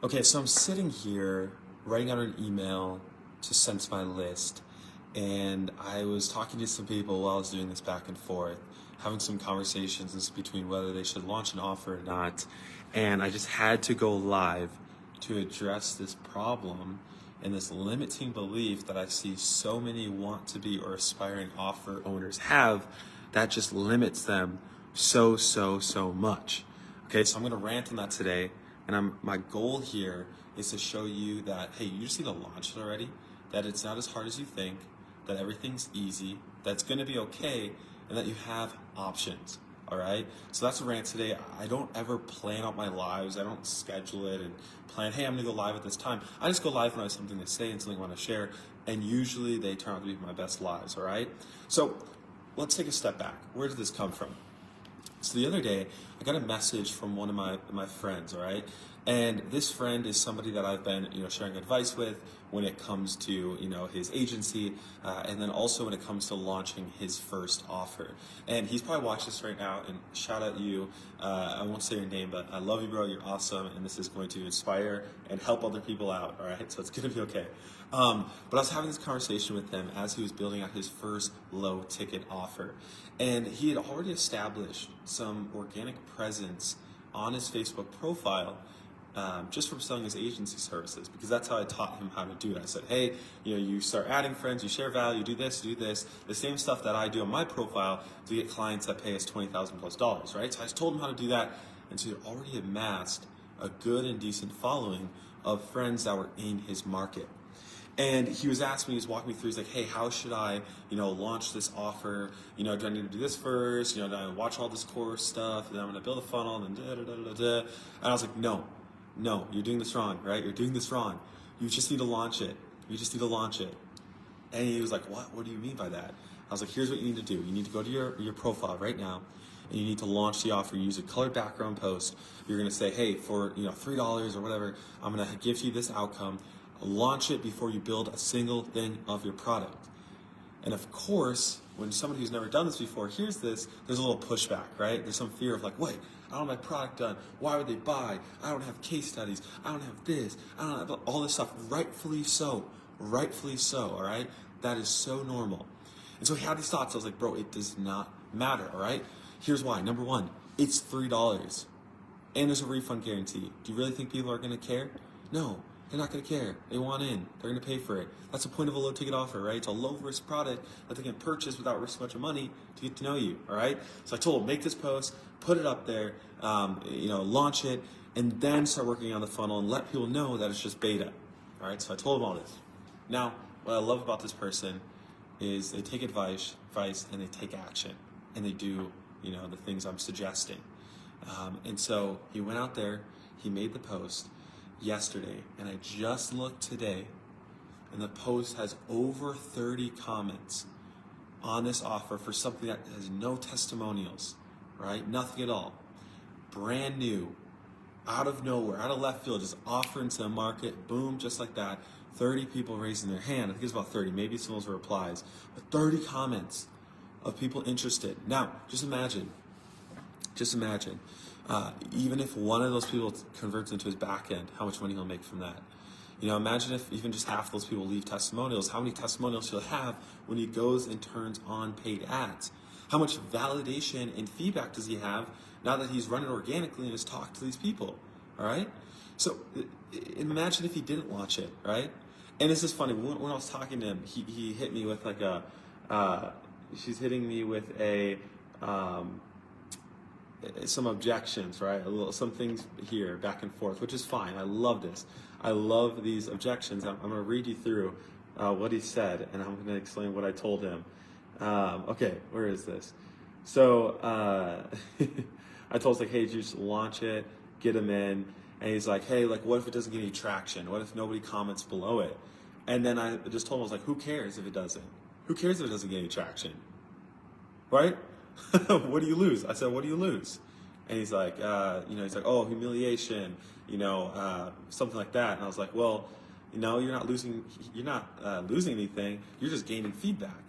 Okay, so I'm sitting here writing out an email to send to my list, and I was talking to some people while I was doing this back and forth, having some conversations between whether they should launch an offer or not, and I just had to go live to address this problem and this limiting belief that I see so many want to be or aspiring offer owners have that just limits them so much. Okay, so I'm gonna rant on that today. And my goal here is to show you that, hey, you just need to launch it already, that it's not as hard as you think, that everything's easy, that it's going to be okay, and that you have options, all right? So that's a rant today. I don't ever plan out my lives. I don't schedule it and plan, hey, I'm going to go live at this time. I just go live when I have something to say and something I want to share, and usually they turn out to be my best lives, all right? So let's take a step back. Where did this come from? So the other day, I got a message from one of my friends, all right? And this friend is somebody that I've been, sharing advice with when it comes to, his agency, and then also when it comes to launching his first offer. And he's probably watching this right now, and shout out you. I won't say your name, but I love you, bro. You're awesome, and this is going to inspire and help other people out, all right? So it's going to be okay. But I was having this conversation with him as he was building out his first low ticket offer. And he had already established some organic presence on his Facebook profile just from selling his agency services, because that's how I taught him how to do it. I said, hey, you start adding friends, you share value, do this, the same stuff that I do on my profile to get clients that pay us $20,000+, right? So I just told him how to do that. And so he had already amassed a good and decent following of friends that were in his market. And he was asking me, he was walking me through, he's like, hey, how should I, launch this offer? Do I need to do this first? Do I watch all this course stuff? And then I'm going to build a funnel and And I was like, no, you're doing this wrong, right? You're doing this wrong. You just need to launch it. And he was like, what? What do you mean by that? I was like, here's what you need to do. You need to go to your profile right now, and you need to launch the offer. Use a colored background post. You're going to say, hey, for $3 or whatever, I'm going to give you this outcome. Launch it before you build a single thing of your product. And of course, when somebody who's never done this before hears this, there's a little pushback, right? There's some fear of like, wait, I don't have my product done. Why would they buy? I don't have case studies. I don't have this. I don't have all this stuff. Rightfully so, all right? That is so normal. And so he had these thoughts. I was like, bro, it does not matter, all right? Here's why. Number one, it's $3. And there's a refund guarantee. Do you really think people are going to care? No. They're not going to care. They want in. They're going to pay for it. That's the point of a low ticket offer, right? It's a low risk product that they can purchase without risking much of money to get to know you, all right? So I told them, make this post, put it up there, launch it, and then start working on the funnel and let people know that it's just beta, all right? So I told them all this. Now, what I love about this person is they take advice and they take action, and they do, the things I'm suggesting. And so he went out there, he made the post yesterday, and I just looked today, and the post has over 30 comments on this offer for something that has no testimonials, right? Nothing at all. Brand new, out of nowhere, out of left field, just offer into the market, boom, just like that. 30 people raising their hand. I think it's about 30, maybe some of those were replies, but 30 comments of people interested. Now, just imagine, even if one of those people converts into his back end, how much money he'll make from that. Imagine if even just half those people leave testimonials, how many testimonials he'll have when he goes and turns on paid ads. How much validation and feedback does he have now that he's running organically and has talked to these people, all right? So imagine if he didn't launch it, right? And this is funny, when I was talking to him, he hit me with like she's hitting me with some objections, right? Some things here, back and forth, which is fine. I love this. I love these objections. I'm going to read you through what he said, and I'm going to explain what I told him. Okay, where is this? So I told him, like, hey, just launch it, get him in. And he's like, hey, like, what if it doesn't get any traction? What if nobody comments below it? And then I just told him, I was like, who cares if it doesn't? Who cares if it doesn't get any traction? Right? What do you lose? I said, what do you lose? And he's like, oh, humiliation, something like that. And I was like, well, you're not losing anything. You're just gaining feedback.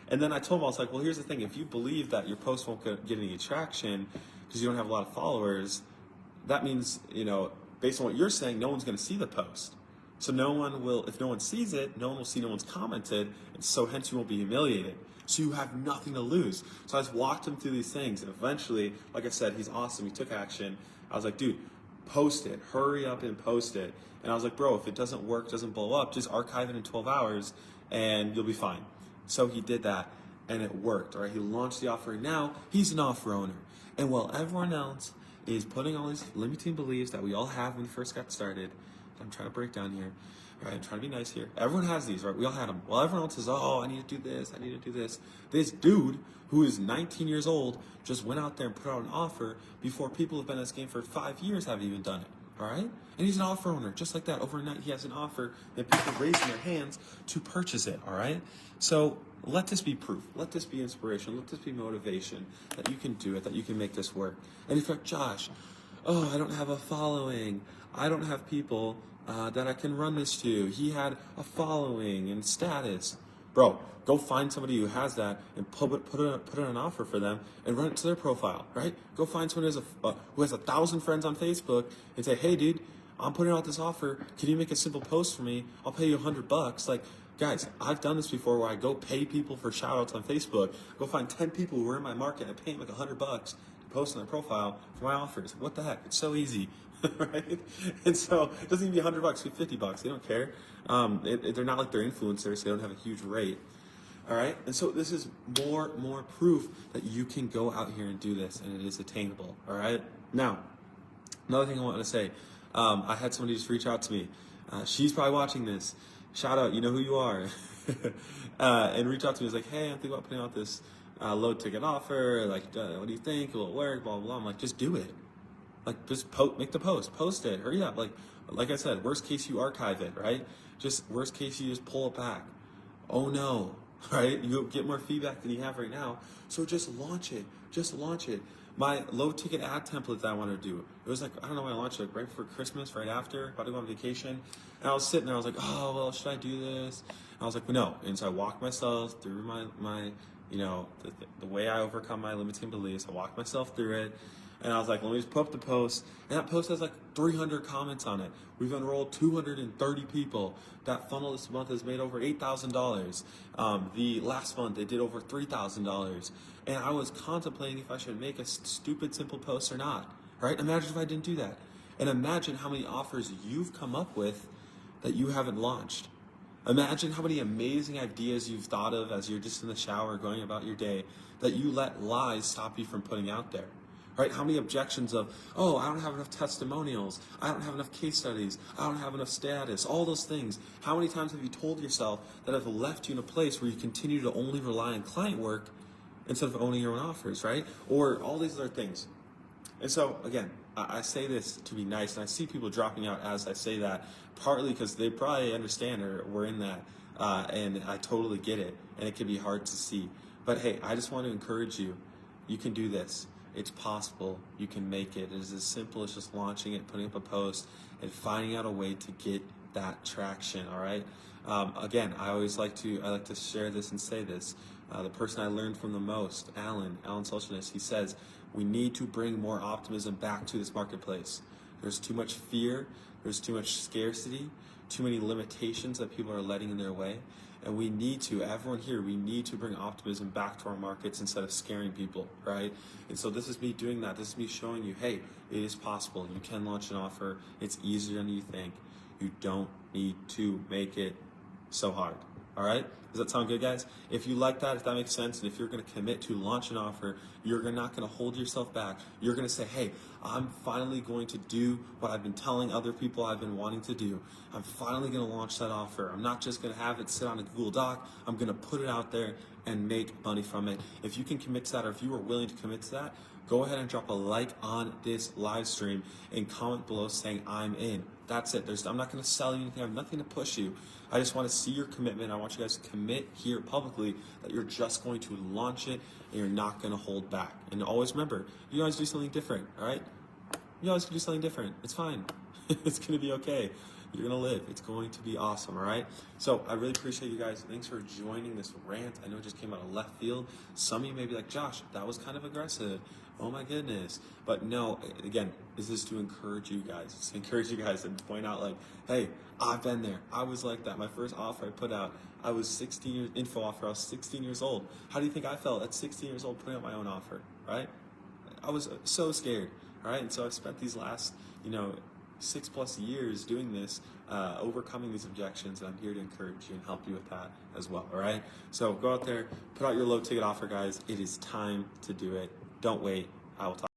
And then I told him, I was like, well, here's the thing. If you believe that your post won't get any traction because you don't have a lot of followers, that means, based on what you're saying, no one's going to see the post. So no one will, if no one sees it, no one will see no one's commented, and so hence you won't be humiliated. So you have nothing to lose. So I just walked him through these things, and eventually, like I said, he's awesome. He took action. I was like, dude, post it. Hurry up and post it. And I was like, bro, if it doesn't work, doesn't blow up, just archive it in 12 hours, and you'll be fine. So he did that, and it worked. All right, he launched the offer. Now he's an offer owner, and while everyone else is putting all these limiting beliefs that we all have when we first got started, I'm trying to break down here. Right, I'm trying to be nice here. Everyone has these, right? We all had them. Well, everyone else says, oh, I need to do this, I need to do this. This dude, who is 19 years old, just went out there and put out an offer before people who have been in this game for 5 years have even done it, all right? And he's an offer owner, just like that. Overnight, he has an offer, and people raising their hands to purchase it, all right? So let this be proof. Let this be inspiration. Let this be motivation that you can do it, that you can make this work. And if you're like, Josh, oh, I don't have a following. I don't have people that I can run this to. He had a following and status. Bro, go find somebody who has that and put in an offer for them and run it to their profile, right? Go find someone who has 1,000 friends on Facebook and say, hey, dude, I'm putting out this offer. Can you make a simple post for me? I'll pay you $100. Like, guys, I've done this before where I go pay people for shout outs on Facebook. Go find 10 people who are in my market and I pay them like $100 to post on their profile for my offers. What the heck? It's so easy. Right? And so it doesn't even be $100, it's $50. They don't care. They're not like they're influencers, so they don't have a huge rate. All right? And so this is more proof that you can go out here and do this, and it is attainable. All right? Now, another thing I want to say, I had somebody just reach out to me. She's probably watching this. Shout out, you know who you are. And reach out to me. It's like, hey, I'm thinking about putting out this low ticket offer. Like, what do you think? Will it work? Blah, blah, blah. I'm like, just do it. Like, just make the post it, hurry up. Like I said, worst case you archive it, right? Just worst case you just pull it back. Oh no, right? You'll get more feedback than you have right now. So just launch it. My low ticket ad template that I wanted to do, it was like, I don't know when I launched it, like right before Christmas, right after, about to go on vacation. And I was sitting there, I was like, oh, well, should I do this? And I was like, no. And so I walked myself through my you know, the way I overcome my limiting beliefs. I walked myself through it. And I was like, let me just put up the post. And that post has like 300 comments on it. We've enrolled 230 people. That funnel this month has made over $8,000. The last month, they did over $3,000. And I was contemplating if I should make a stupid, simple post or not. Right? Imagine if I didn't do that. And imagine how many offers you've come up with that you haven't launched. Imagine how many amazing ideas you've thought of as you're just in the shower going about your day that you let lies stop you from putting out there. Right? How many objections of, oh, I don't have enough testimonials, I don't have enough case studies, I don't have enough status, all those things. How many times have you told yourself that have left you in a place where you continue to only rely on client work instead of owning your own offers, right? Or all these other things. And so, again, I say this to be nice, and I see people dropping out as I say that, partly because they probably understand or we're in that, and I totally get it, and it can be hard to see. But hey, I just want to encourage you. You can do this. It's possible. You can make it. It is as simple as just launching it, putting up a post, and finding out a way to get that traction, all right? Again, I like to share this and say this. The person I learned from the most, Alan Socialist, he says, we need to bring more optimism back to this marketplace. There's too much fear. There's too much scarcity, too many limitations that people are letting in their way. And we need to, everyone here, we need to bring optimism back to our markets instead of scaring people, right? And so this is me doing that. This is me showing you, hey, it is possible. You can launch an offer. It's easier than you think. You don't need to make it so hard, all right? Does that sound good, guys? If you like that, if that makes sense, and if you're going to commit to launch an offer, you're not going to hold yourself back. You're going to say, hey, I'm finally going to do what I've been telling other people I've been wanting to do. I'm finally going to launch that offer. I'm not just going to have it sit on a Google Doc. I'm going to put it out there and make money from it. If you can commit to that, or if you are willing to commit to that, go ahead and drop a like on this live stream and comment below saying I'm in. That's it. I'm not going to sell you anything. I have nothing to push you. I just want to see your commitment. I want you guys to commit here publicly that you're just going to launch it and you're not going to hold back. And always remember, you guys do something different, all right? You always can do something different. It's fine. It's going to be okay. You're going to live. It's going to be awesome, all right? So I really appreciate you guys. Thanks for joining this rant. I know it just came out of left field. Some of you may be like, Josh, that was kind of aggressive. oh my goodness. But no, again, this is to encourage you guys. It's to encourage you guys and point out like, hey, I've been there. I was like that. My first offer I put out, I was 16 years, info offer, I was 16 years old. How do you think I felt at 16 years old putting out my own offer, right? I was so scared, all right? And so I've spent these last, 6+ years doing this, overcoming these objections, and I'm here to encourage you and help you with that as well, all right? So go out there, put out your low ticket offer, guys. It is time to do it. Don't wait. I will talk.